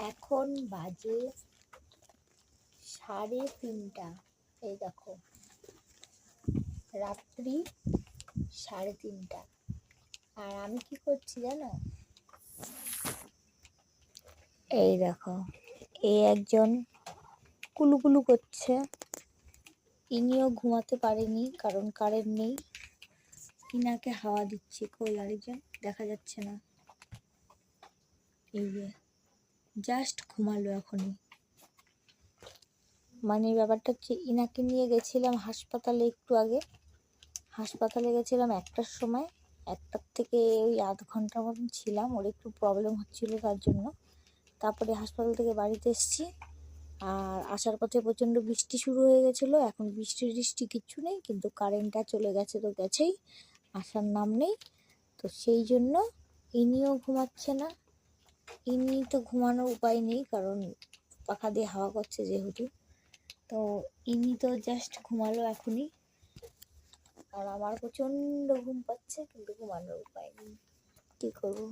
এখন বাজে 3:30। এই দেখো, রাত্রি 3:30। আর আমি কি করছি জানো? এই দেখো, এই একজন কুলুকুলু করছে। ইনিও ঘুমাতে পারেনি, কারণ কারেন্ট নেই। ইনাকে হাওয়া দিচ্ছি। কই আরেকজন? দেখা যাচ্ছে না। এই যে জাস্ট ঘুমালো এখনই। মানে ব্যাপারটা হচ্ছে, ইনাকে নিয়ে গেছিলাম হাসপাতালে একটু আগে। হাসপাতালে গেছিলাম 1টার সময়। 1টার থেকে ওই আধ ঘন্টার মতন ছিলাম, ওর একটু প্রবলেম হচ্ছিল তার জন্য। তারপরে হাসপাতাল থেকে বাড়িতে এসেছি। আর আসার পথে প্রচণ্ড বৃষ্টি শুরু হয়ে গেছিলো। এখন বৃষ্টি কিচ্ছু নেই, কিন্তু কারেন্টটা চলে গেছে তো গেছেই, আসার নাম নেই। তো সেই জন্য ইনিও ঘুমাচ্ছে না। ইনি তো ঘুমানোর উপায় নেই, কারণ পাখা দিয়ে হাওয়া করছে যেহেতু। তো ইনি তো জাস্ট ঘুমালো এখনই। আর আমার প্রচণ্ড ঘুম পাচ্ছে, কিন্তু ঘুমানোর উপায় নেই, কী করবো।